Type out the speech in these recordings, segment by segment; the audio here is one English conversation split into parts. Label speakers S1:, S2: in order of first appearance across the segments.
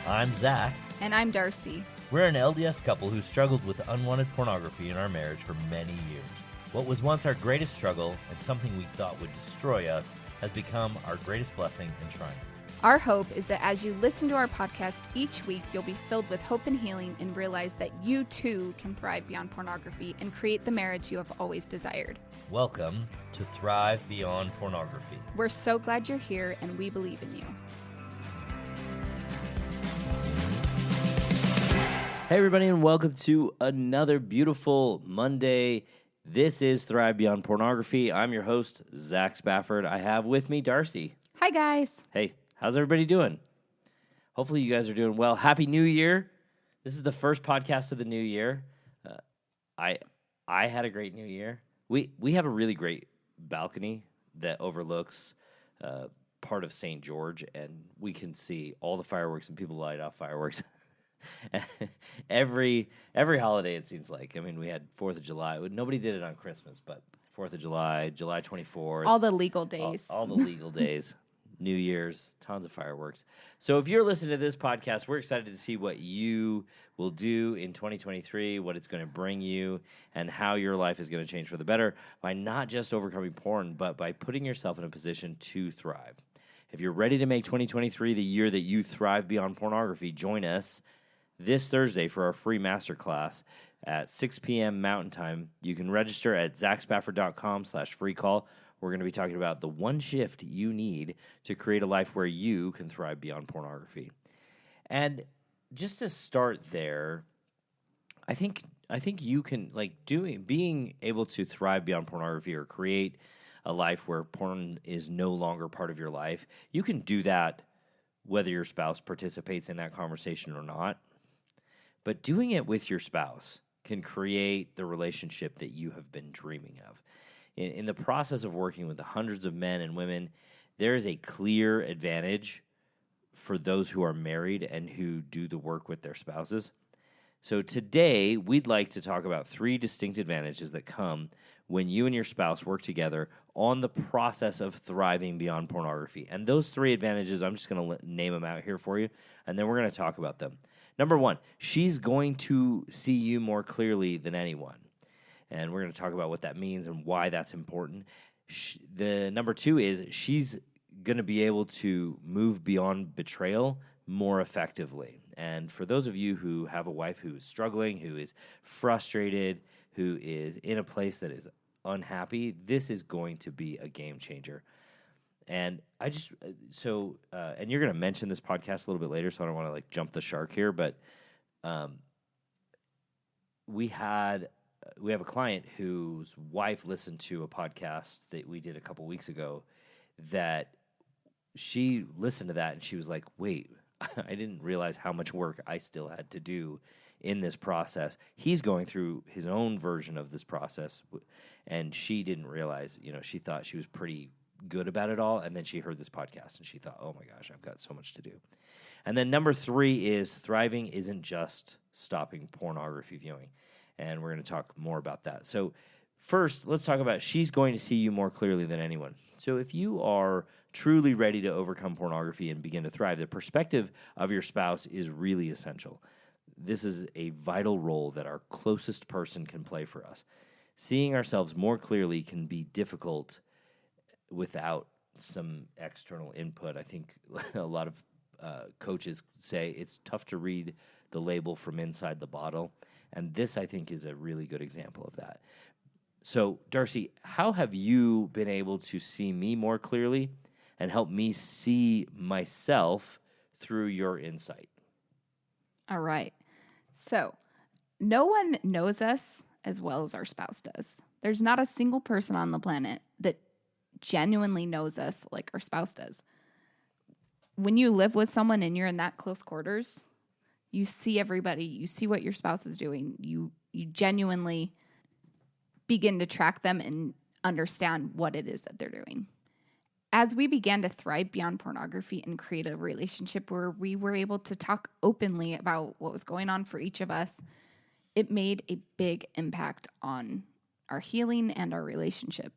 S1: I'm Zach.
S2: And I'm Darcy.
S1: We're an LDS couple who struggled with unwanted pornography in our marriage for many years. What was once our greatest struggle and something we thought would destroy us has become our greatest blessing and triumph.
S2: Our hope is that as you listen to our podcast each week, you'll be filled with hope and healing and realize that you too can thrive beyond pornography and create the marriage you have always desired.
S1: Welcome to Thrive Beyond Pornography.
S2: We're so glad you're here and we believe in you.
S1: Hey everybody, and welcome to another beautiful Monday. This is Thrive Beyond Pornography. I'm your host, Zach Spafford. I have with me Darcy.
S2: Hi guys.
S1: Hey, how's everybody doing? Hopefully you guys are doing well. Happy New Year. This is the first podcast of the new year. I had a great New Year. We have a really great balcony that overlooks part of St. George, and we can see all the fireworks, and people light off fireworks every holiday, it seems like. I mean, we had 4th of July. Nobody did it on Christmas, but 4th of July, July 24th.
S2: All the legal days.
S1: All the legal days. New Year's, tons of fireworks. So if you're listening to this podcast, we're excited to see what you will do in 2023, what it's going to bring you, and how your life is going to change for the better by not just overcoming porn, but by putting yourself in a position to thrive. If you're ready to make 2023 the year that you thrive beyond pornography, join us this Thursday for our free masterclass at 6 p.m. Mountain Time. You can register at zachspafford.com/free call. We're going to be talking about the one shift you need to create a life where you can thrive beyond pornography. And just to start there, I think you can, being able to thrive beyond pornography or create a life where porn is no longer part of your life. You can do that whether your spouse participates in that conversation or not. But doing it with your spouse can create the relationship that you have been dreaming of. In the process of working with the hundreds of men and women, there is a clear advantage for those who are married and who do the work with their spouses. So today, we'd like to talk about 3 distinct advantages that come when you and your spouse work together on the process of thriving beyond pornography. And those 3 advantages, I'm just going to name them out here for you, and then we're going to talk about them. Number 1, she's going to see you more clearly than anyone. And we're going to talk about what that means and why that's important. The number 2 is she's going to be able to move beyond betrayal more effectively. And for those of you who have a wife who is struggling, who is frustrated, who is in a place that is unhappy, this is going to be a game changer. And and you're going to mention this podcast a little bit later, so I don't want to jump the shark here, but we have a client whose wife listened to a podcast that we did a couple weeks ago that she listened to that and she was like, wait, I didn't realize how much work I still had to do in this process. He's going through his own version of this process, and she didn't realize, she thought she was pretty good about it all, and then she heard this podcast and she thought, oh my gosh, I've got so much to do. And then number 3 is thriving isn't just stopping pornography viewing, and we're going to talk more about that. So first, let's talk about she's going to see you more clearly than anyone. So if you are truly ready to overcome pornography and begin to thrive, the perspective of your spouse is really essential. This is a vital role that our closest person can play for us. Seeing ourselves more clearly can be difficult without some external input. I think a lot of coaches say it's tough to read the label from inside the bottle, and this, I think, is a really good example of that. So, Darcy, how have you been able to see me more clearly and help me see myself through your insight?
S2: All right. So, no one knows us as well as our spouse does. There's not a single person on the planet that genuinely knows us like our spouse does. When you live with someone and you're in that close quarters, you see everybody, you see what your spouse is doing. You genuinely begin to track them and understand what it is that they're doing. As we began to thrive beyond pornography and create a relationship where we were able to talk openly about what was going on for each of us, it made a big impact on our healing and our relationship.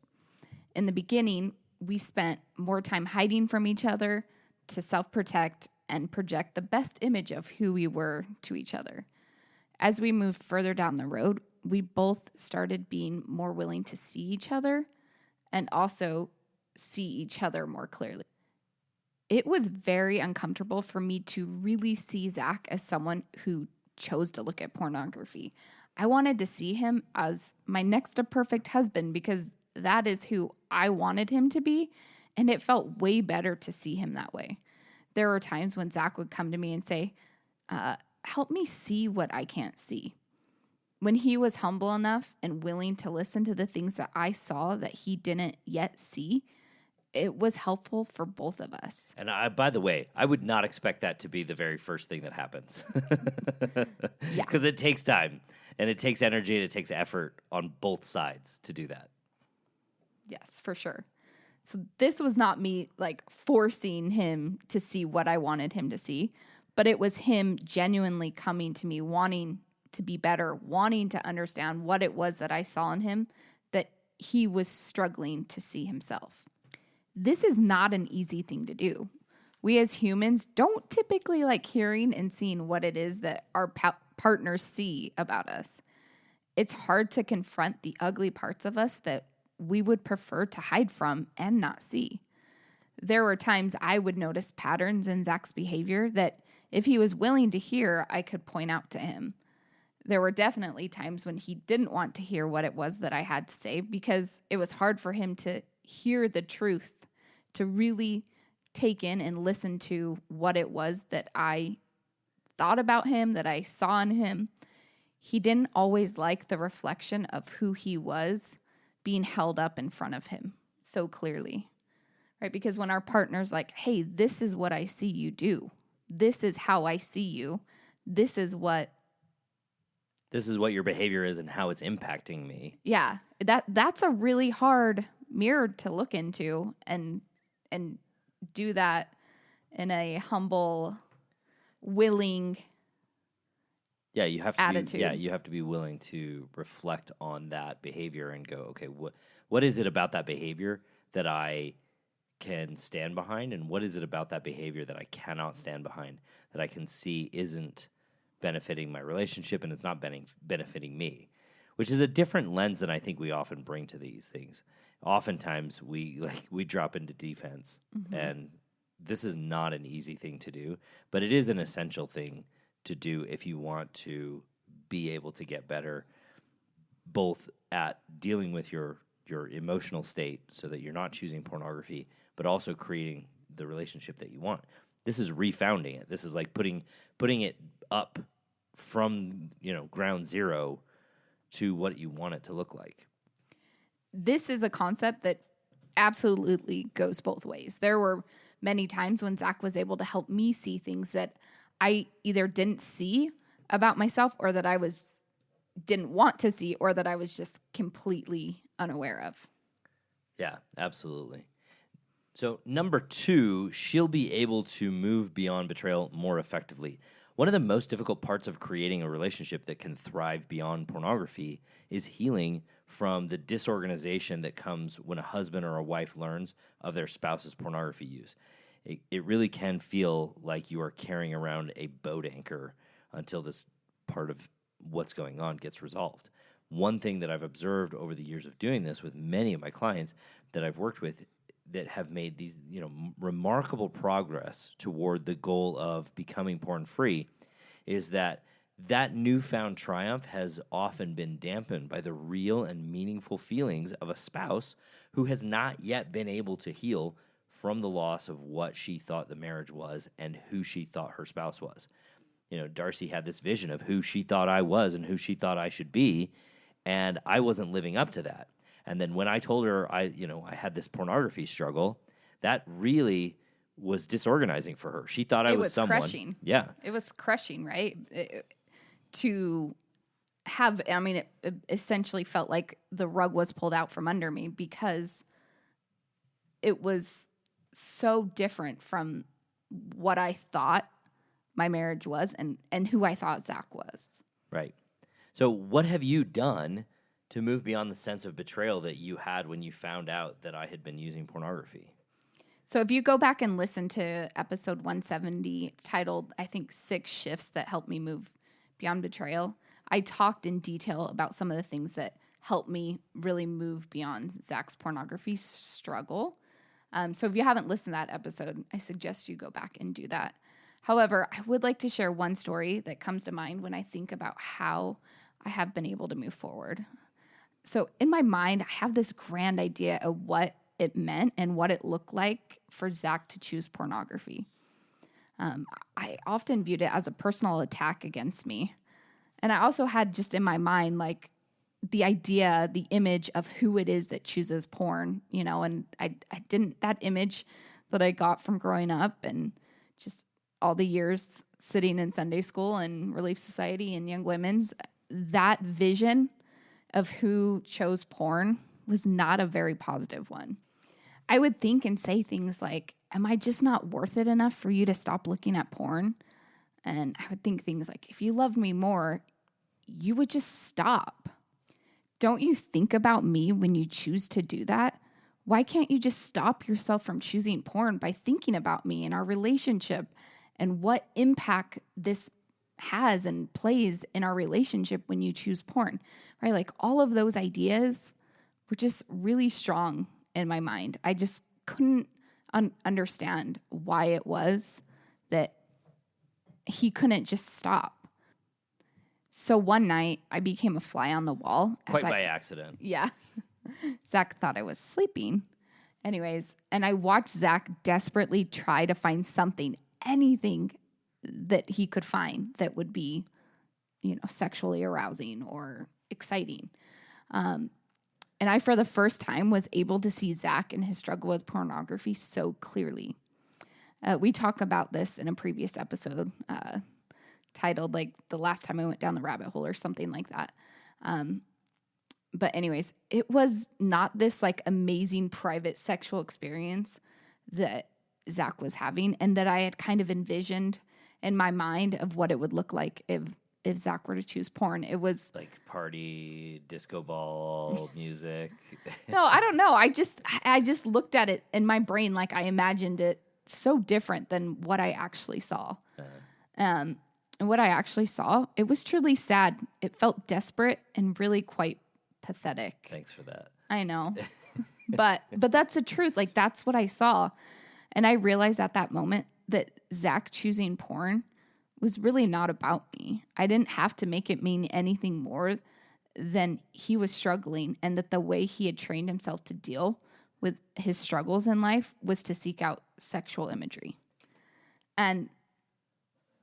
S2: In the beginning, we spent more time hiding from each other to self-protect and project the best image of who we were to each other. As we moved further down the road, we both started being more willing to see each other and also see each other more clearly. It was very uncomfortable for me to really see Zach as someone who chose to look at pornography. I wanted to see him as my next to perfect husband because that is who I wanted him to be, and it felt way better to see him that way. There were times when Zach would come to me and say, help me see what I can't see. When he was humble enough and willing to listen to the things that I saw that he didn't yet see, it was helpful for both of us.
S1: And by the way, I would not expect that to be the very first thing that happens.
S2: Yeah.
S1: Because it takes time, and it takes energy, and it takes effort on both sides to do that.
S2: Yes, for sure. So this was not me like forcing him to see what I wanted him to see, but it was him genuinely coming to me, wanting to be better, wanting to understand what it was that I saw in him that he was struggling to see himself. This is not an easy thing to do. We as humans don't typically like hearing and seeing what it is that our partners see about us. It's hard to confront the ugly parts of us that we would prefer to hide from and not see. There were times I would notice patterns in Zach's behavior that if he was willing to hear, I could point out to him. There were definitely times when he didn't want to hear what it was that I had to say because it was hard for him to hear the truth, to really take in and listen to what it was that I thought about him, that I saw in him. He didn't always like the reflection of who he was being held up in front of him so clearly, right? Because when our partner's like, hey, this is what I see you do. This is how I see you. This is what
S1: your behavior is and how it's impacting me.
S2: Yeah, that's a really hard mirror to look into and do that in a humble, willing
S1: you have to
S2: attitude.
S1: you have to be willing to reflect on that behavior and go, okay, what is it about that behavior that I can stand behind, and what is it about that behavior that I cannot stand behind, that I can see isn't benefiting my relationship and it's not benefiting me, which is a different lens than I think we often bring to these things. Oftentimes we drop into defense, and this is not an easy thing to do, but it is an essential thing to do if you want to be able to get better, both at dealing with your emotional state so that you're not choosing pornography, but also creating the relationship that you want. This is refounding it. This is like putting it up from, ground zero to what you want it to look like.
S2: This is a concept that absolutely goes both ways. There were many times when Zach was able to help me see things that I either didn't see about myself or that I didn't want to see or that I was just completely unaware of.
S1: Yeah, absolutely. So 2, she'll be able to move beyond betrayal more effectively. One of the most difficult parts of creating a relationship that can thrive beyond pornography is healing from the disorganization that comes when a husband or a wife learns of their spouse's pornography use. It really can feel like you are carrying around a boat anchor until this part of what's going on gets resolved. One thing that I've observed over the years of doing this with many of my clients that I've worked with that have made these, remarkable progress toward the goal of becoming porn-free is that newfound triumph has often been dampened by the real and meaningful feelings of a spouse who has not yet been able to heal from the loss of what she thought the marriage was and who she thought her spouse was. Darcy had this vision of who she thought I was and who she thought I should be, and I wasn't living up to that. And then when I told her I had this pornography struggle, that really was disorganizing for her. She thought I was someone.
S2: Crushing.
S1: Yeah.
S2: It was crushing, right? To have, it essentially felt like the rug was pulled out from under me because it was so different from what I thought my marriage was and who I thought Zach was.
S1: Right. So what have you done to move beyond the sense of betrayal that you had when you found out that I had been using pornography?
S2: So if you go back and listen to episode 170, it's titled, I think, 6 Shifts That Helped Me Move Beyond Betrayal. I talked in detail about some of the things that helped me really move beyond Zach's pornography struggle. So if you haven't listened to that episode, I suggest you go back and do that. However, I would like to share one story that comes to mind when I think about how I have been able to move forward. So in my mind, I have this grand idea of what it meant and what it looked like for Zach to choose pornography. I often viewed it as a personal attack against me. And I also had just in my mind, like, the idea, the image of who it is that chooses porn, you know, and I didn't, that image that I got from growing up and just all the years sitting in Sunday school and Relief Society and Young Women's, that vision of who chose porn was not a very positive one. I would think and say things like, am I just not worth it enough for you to stop looking at porn? And I would think things like, if you loved me more, you would just stop. Don't you think about me when you choose to do that? Why can't you just stop yourself from choosing porn by thinking about me and our relationship and what impact this has and plays in our relationship when you choose porn, right? Like all of those ideas were just really strong in my mind. I just couldn't understand why it was that he couldn't just stop. So one night I became a fly on the wall.
S1: Quite by accident.
S2: Yeah. Zach thought I was sleeping. Anyways, and I watched Zach desperately try to find something, anything that he could find that would be, you know, sexually arousing or exciting. And I, for the first time, was able to see Zach and his struggle with pornography so clearly. We talk about this in a previous episode titled, like, The Last Time I Went Down the Rabbit Hole or something like that. But anyways, it was not this, like, amazing private sexual experience that Zach was having and that I had kind of envisioned in my mind of what it would look like if Zach were to choose porn. It was
S1: like party, disco ball, music.
S2: No, I don't know. I just looked at it in my brain like I imagined it so different than what I actually saw. And what I actually saw, it was truly sad. It felt desperate and really quite pathetic.
S1: Thanks for that.
S2: I know. but that's the truth. Like, that's what I saw. And I realized at that moment that Zach choosing porn was really not about me. I didn't have to make it mean anything more than he was struggling, and that the way he had trained himself to deal with his struggles in life was to seek out sexual imagery. And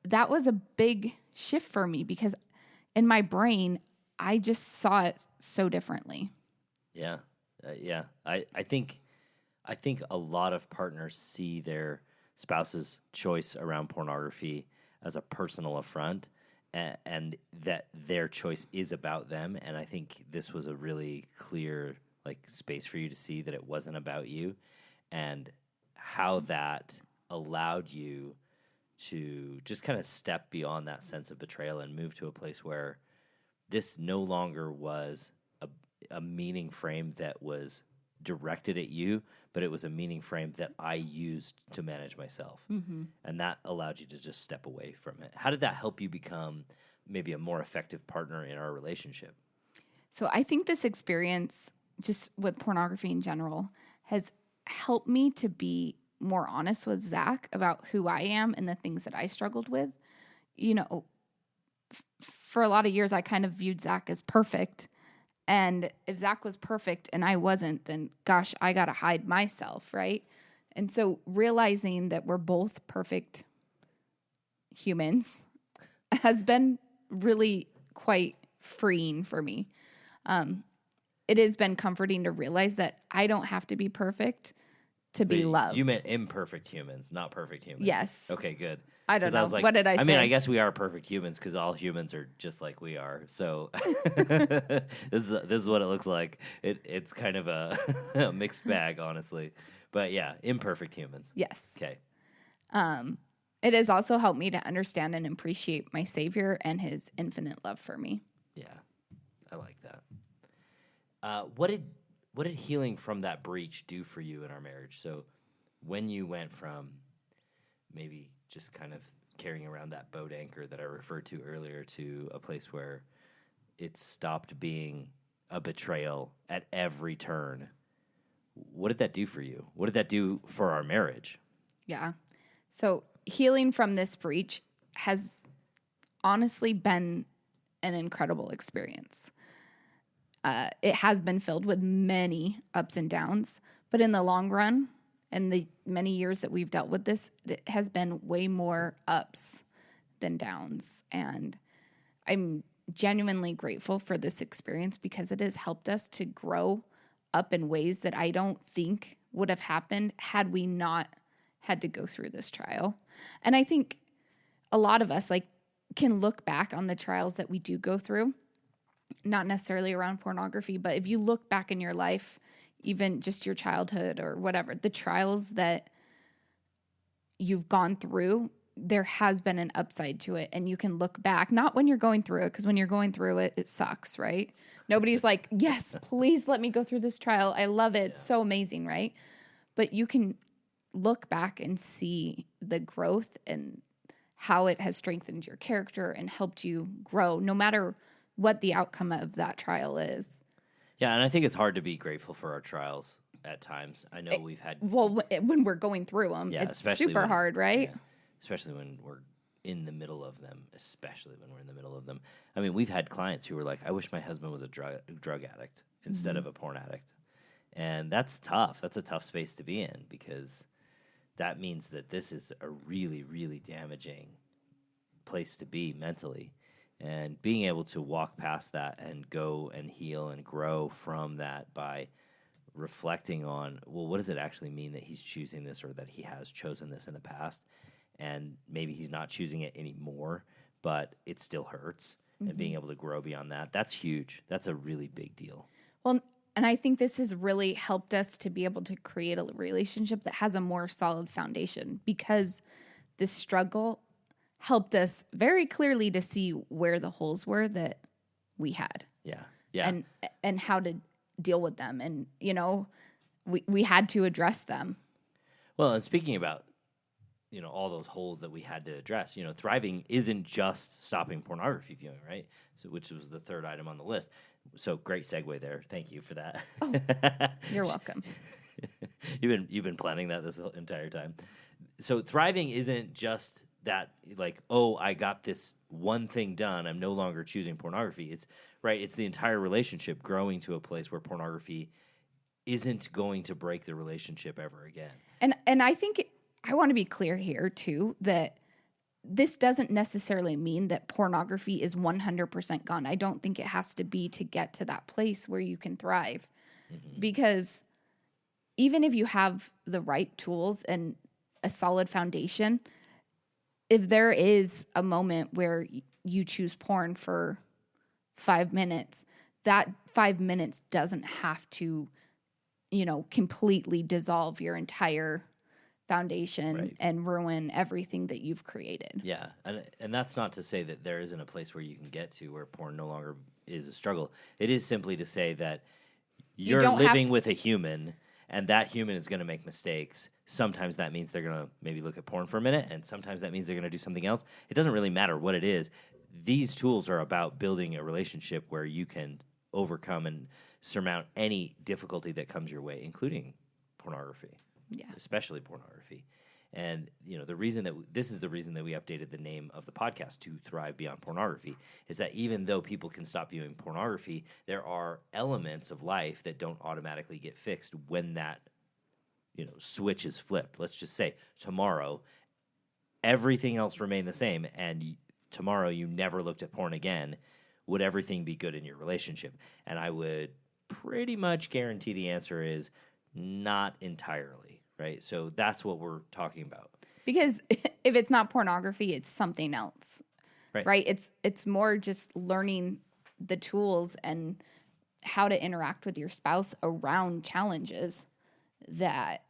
S2: that was a big shift for me because in my brain, I just saw it so differently.
S1: Yeah. I think a lot of partners see their spouse's choice around pornography as a personal affront, and that their choice is about them. And I think this was a really clear, like, space for you to see that it wasn't about you, and how that allowed you to just kind of step beyond that sense of betrayal and move to a place where this no longer was a meaning frame that was directed at you, but it was a meaning frame that I used to manage myself. Mm-hmm. And that allowed you to just step away from it. How did that help you become maybe a more effective partner in our relationship?
S2: So I think this experience, just with pornography in general, has helped me to be more honest with Zach about who I am and the things that I struggled with. You know, for a lot of years, I kind of viewed Zach as perfect. And if Zach was perfect and I wasn't, then gosh, I got to hide myself, right? And so realizing that we're both perfect humans has been really quite freeing for me. It has been comforting to realize that I don't have to be perfect to be loved.
S1: You meant imperfect humans, not perfect humans.
S2: Yes.
S1: Okay, good.
S2: I don't know.
S1: Like,
S2: what did I say?
S1: I mean, I guess we are perfect humans because all humans are just like we are. So this is what it looks like. It's kind of a mixed bag, honestly. But yeah, imperfect humans.
S2: Yes.
S1: Okay.
S2: It has also helped me to understand and appreciate my Savior and his infinite love for me.
S1: Yeah, I like that. What did healing from that breach do for you in our marriage? So when you went from maybe just kind of carrying around that boat anchor that I referred to earlier to a place where it stopped being a betrayal at every turn, what did that do for you? What did that do for our marriage?
S2: Yeah. So healing from this breach has honestly been an incredible experience. It has been filled with many ups and downs, but in the long run, and the many years that we've dealt with this, it has been way more ups than downs. And I'm genuinely grateful for this experience because it has helped us to grow up in ways that I don't think would have happened had we not had to go through this trial. And I think a lot of us can look back on the trials that we do go through, not necessarily around pornography, but if you look back in your life, even just your childhood or whatever, the trials that you've gone through, there has been an upside to it. And you can look back, not when you're going through it, because when you're going through it, it sucks, right? Nobody's like, yes, please let me go through this trial. I love it. It's so amazing, right? But you can look back and see the growth and how it has strengthened your character and helped you grow, no matter what the outcome of that trial is.
S1: Yeah, and I think it's hard to be grateful for our trials at times. I know we've had...
S2: Well, when we're going through them, it's super hard, right?
S1: Yeah, especially when we're in the middle of them, I mean, we've had clients who were like, I wish my husband was a drug addict instead of a porn addict. And that's tough. That's a tough space to be in because that means that this is a really, really damaging place to be mentally. And being able to walk past that and go and heal and grow from that by reflecting on, well, what does it actually mean that he's choosing this or that he has chosen this in the past? And maybe he's not choosing it anymore, but it still hurts. And being able to grow beyond that, that's huge. That's a really big deal.
S2: Well, and I think this has really helped us to be able to create a relationship that has a more solid foundation because this struggle helped us very clearly to see where the holes were that we had.
S1: Yeah. Yeah.
S2: And how to deal with them. And, we had to address them.
S1: Well, and speaking about, all those holes that we had to address, thriving isn't just stopping pornography viewing, right? So, which was the third item on the list. So great segue there. Thank you for that.
S2: Oh, you're welcome.
S1: You've been planning that this entire time. So thriving isn't just that, I got this one thing done. I'm no longer choosing pornography. It's the entire relationship growing to a place where pornography isn't going to break the relationship ever again.
S2: And I think I want to be clear here too that this doesn't necessarily mean that pornography is 100% gone. I don't think it has to be to get to that place where you can thrive. Mm-hmm. Because even if you have the right tools and a solid foundation, if there is a moment where you choose porn for 5 minutes, that 5 minutes doesn't have to, completely dissolve your entire foundation and ruin everything that you've created.
S1: Yeah, and that's not to say that there isn't a place where you can get to where porn no longer is a struggle. It is simply to say that you're living with a human, and that human is going to make mistakes. Sometimes that means they're going to maybe look at porn for a minute, and sometimes that means they're going to do something else. It doesn't really matter what it is. These tools are about building a relationship where you can overcome and surmount any difficulty that comes your way, including pornography. Yeah. Especially pornography. And, the reason that this is the reason that we updated the name of the podcast to Thrive Beyond Pornography is that even though people can stop viewing pornography, there are elements of life that don't automatically get fixed when that, switch is flipped. Let's just say tomorrow, everything else remained the same, and tomorrow you never looked at porn again. Would everything be good in your relationship? And I would pretty much guarantee the answer is not entirely, right? So that's what we're talking about.
S2: Because if it's not pornography, it's something else, right? It's more just learning the tools and how to interact with your spouse around challenges. That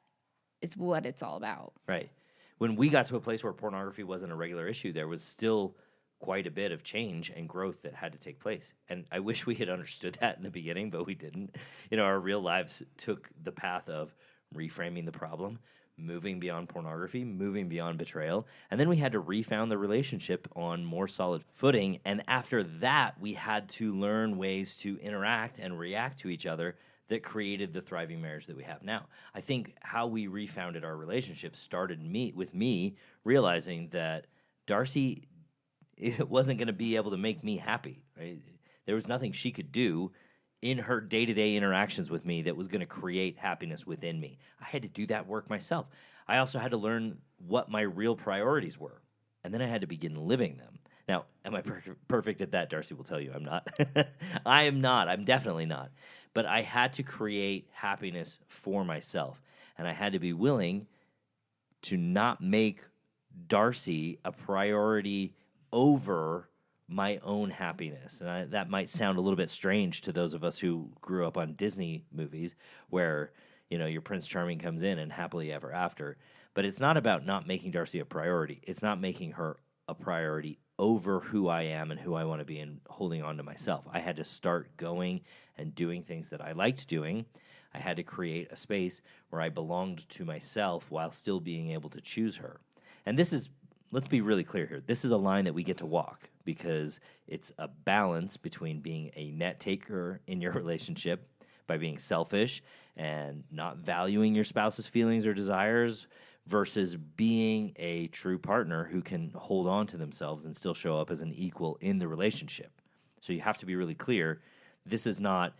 S2: is what it's all about.
S1: Right. When we got to a place where pornography wasn't a regular issue, there was still quite a bit of change and growth that had to take place. And I wish we had understood that in the beginning, but we didn't. Our real lives took the path of reframing the problem, moving beyond pornography, moving beyond betrayal. And then we had to refound the relationship on more solid footing. And after that, we had to learn ways to interact and react to each other that created the thriving marriage that we have now. I think how we refounded our relationship started with me realizing that Darcy wasn't going to be able to make me happy. Right? There was nothing she could do in her day-to-day interactions with me that was going to create happiness within me. I had to do that work myself. I also had to learn what my real priorities were, and then I had to begin living them. Now, am I perfect at that? Darcy will tell you I'm not. I am not. I'm definitely not. But I had to create happiness for myself, and I had to be willing to not make Darcy a priority over my own happiness. And that might sound a little bit strange to those of us who grew up on Disney movies where, your Prince Charming comes in and happily ever after. But it's not about not making Darcy a priority. It's not making her a priority over who I am and who I want to be and holding on to myself. I had to start going and doing things that I liked doing. I had to create a space where I belonged to myself while still being able to choose her. And let's be really clear here. This is a line that we get to walk because it's a balance between being a net taker in your relationship by being selfish and not valuing your spouse's feelings or desires versus being a true partner who can hold on to themselves and still show up as an equal in the relationship. So you have to be really clear. This is not,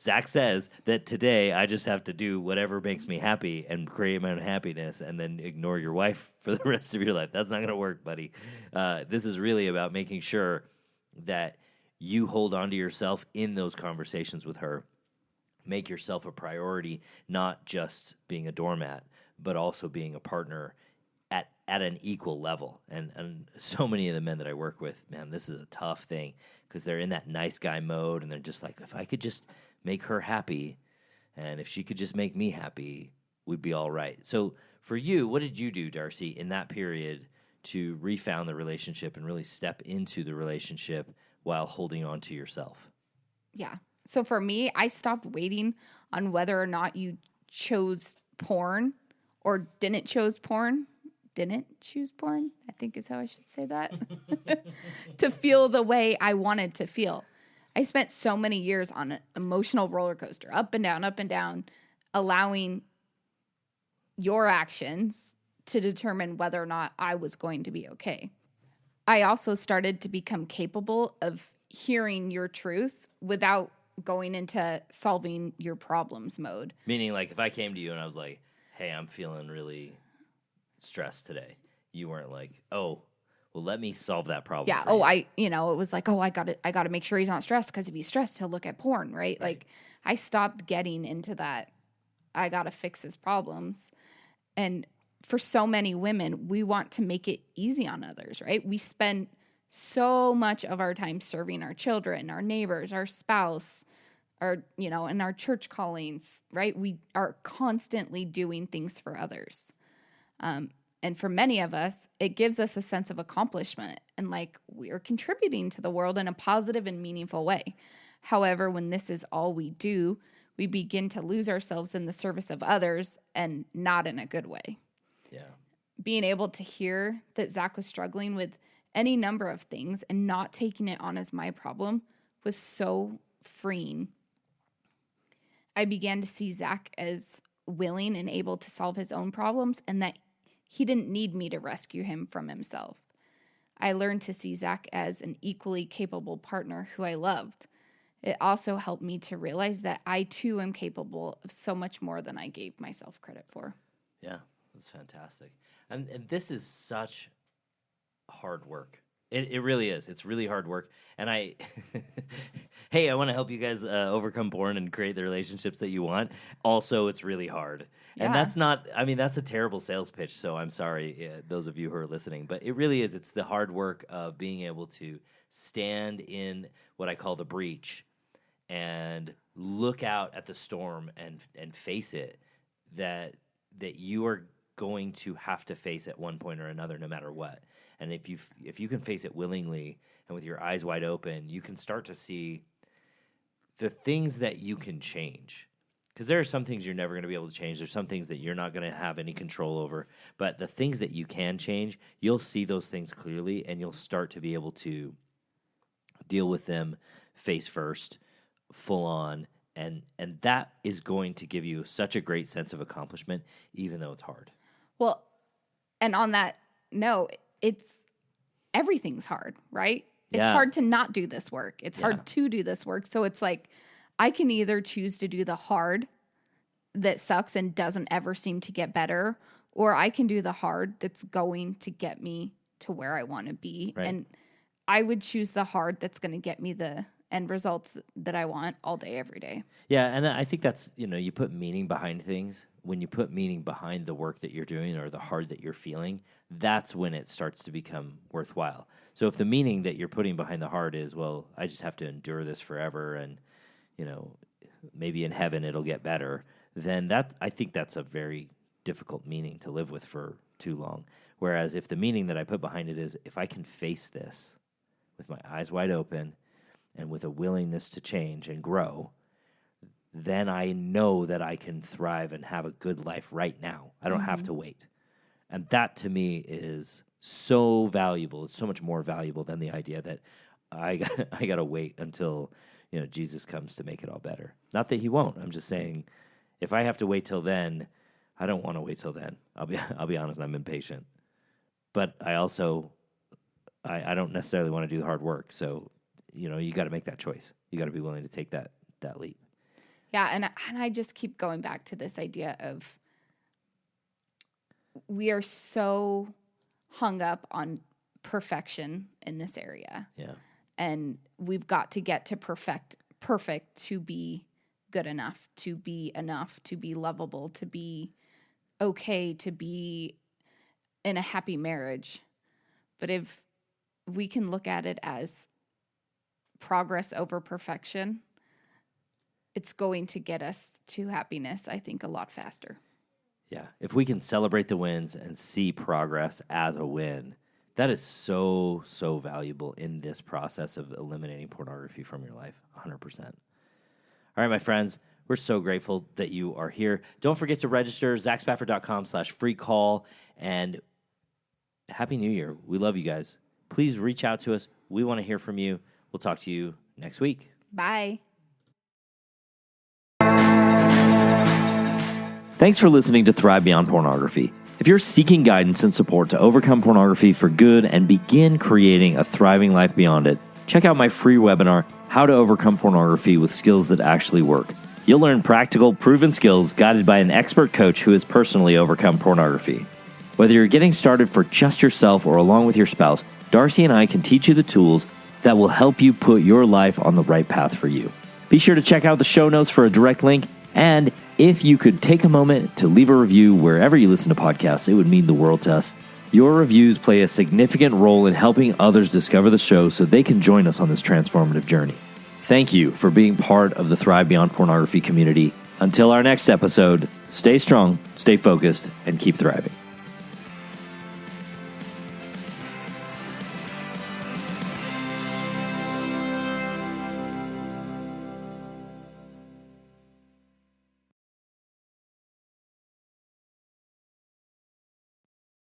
S1: Zach says that today I just have to do whatever makes me happy and create my own happiness and then ignore your wife for the rest of your life. That's not going to work, buddy. This is really about making sure that you hold on to yourself in those conversations with her. Make yourself a priority, not just being a doormat, but also being a partner at an equal level. And so many of the men that I work with, man, this is a tough thing because they're in that nice guy mode and they're just like, if I could just make her happy and if she could just make me happy, we'd be all right. So for you, what did you do, Darcy, in that period to refound the relationship and really step into the relationship while holding on to yourself?
S2: Yeah. So for me, I stopped waiting on whether or not you chose porn or didn't choose porn. Didn't choose porn, I think is how I should say that, to feel the way I wanted to feel. I spent so many years on an emotional roller coaster, up and down, allowing your actions to determine whether or not I was going to be okay. I also started to become capable of hearing your truth without going into solving your problems mode.
S1: Meaning, like, if I came to you and I was like, hey, I'm feeling really stressed today, you weren't like, oh, well, let me solve that problem.
S2: Yeah.
S1: For you.
S2: It was like, I got to make sure he's not stressed because if he's stressed, he'll look at porn, right? Like, I stopped getting into that. I got to fix his problems. And for so many women, we want to make it easy on others, right? We spend so much of our time serving our children, our neighbors, our spouse, and our church callings, right? We are constantly doing things for others. And for many of us, it gives us a sense of accomplishment and like we are contributing to the world in a positive and meaningful way. However, when this is all we do, we begin to lose ourselves in the service of others and not in a good way.
S1: Yeah.
S2: Being able to hear that Zach was struggling with any number of things and not taking it on as my problem was so freeing. I began to see Zach as willing and able to solve his own problems and that he didn't need me to rescue him from himself. I learned to see Zach as an equally capable partner who I loved. It also helped me to realize that I too am capable of so much more than I gave myself credit for.
S1: Yeah, that's fantastic. And this is such hard work. It really is. It's really hard work. And I want to help you guys overcome porn and create the relationships that you want. Also, it's really hard. Yeah. And that's a terrible sales pitch. So I'm sorry, those of you who are listening, but it really is. It's the hard work of being able to stand in what I call the breach and look out at the storm and face it, that you are going to have to face at one point or another, no matter what. And if you can face it willingly and with your eyes wide open, you can start to see the things that you can change. Because there are some things you're never going to be able to change. There's some things that you're not going to have any control over. But the things that you can change, you'll see those things clearly, and you'll start to be able to deal with them face first, full on, and that is going to give you such a great sense of accomplishment, even though it's hard.
S2: Well, and on that note, everything's hard, right? It's hard to not do this work. It's hard to do this work. So it's like, I can either choose to do the hard that sucks and doesn't ever seem to get better, or I can do the hard that's going to get me to where I want to be.
S1: Right.
S2: And I would choose the hard that's going to get me the end results that I want all day, every day.
S1: Yeah, and I think that's, you put meaning behind things. When you put meaning behind the work that you're doing or the hard that you're feeling, that's when it starts to become worthwhile. So if the meaning that you're putting behind the hard is, well, I just have to endure this forever and, maybe in heaven it'll get better, then I think that's a very difficult meaning to live with for too long. Whereas if the meaning that I put behind it is, if I can face this with my eyes wide open and with a willingness to change and grow, then I know that I can thrive and have a good life right now. I don't have to wait. And that to me is so valuable. It's so much more valuable than the idea that I got to wait until Jesus comes to make it all better. Not that he won't. I'm just saying, if I have to wait till then, I don't want to wait till then. I'll be honest. I'm impatient, but I also I don't necessarily want to do the hard work. So you got to make that choice. You got to be willing to take that leap.
S2: Yeah, and I just keep going back to this idea of we are so hung up on perfection in this area.
S1: Yeah.
S2: And we've got to get to perfect to be good enough, to be lovable, to be okay, to be in a happy marriage. But if we can look at it as progress over perfection, it's going to get us to happiness, I think, a lot faster.
S1: Yeah. If we can celebrate the wins and see progress as a win, that is so, so valuable in this process of eliminating pornography from your life, 100%. All right, my friends, we're so grateful that you are here. Don't forget to register, zachspafford.com/free call, and Happy New Year. We love you guys. Please reach out to us. We want to hear from you. We'll talk to you next week.
S2: Bye.
S1: Thanks for listening to Thrive Beyond Pornography. If you're seeking guidance and support to overcome pornography for good and begin creating a thriving life beyond it, check out my free webinar, How to Overcome Pornography with Skills That Actually Work. You'll learn practical, proven skills guided by an expert coach who has personally overcome pornography. Whether you're getting started for just yourself or along with your spouse, Darcy and I can teach you the tools that will help you put your life on the right path for you. Be sure to check out the show notes for a direct link, and if you could take a moment to leave a review wherever you listen to podcasts, it would mean the world to us. Your reviews play a significant role in helping others discover the show so they can join us on this transformative journey. Thank you for being part of the Thrive Beyond Pornography community. Until our next episode, stay strong, stay focused, and keep thriving.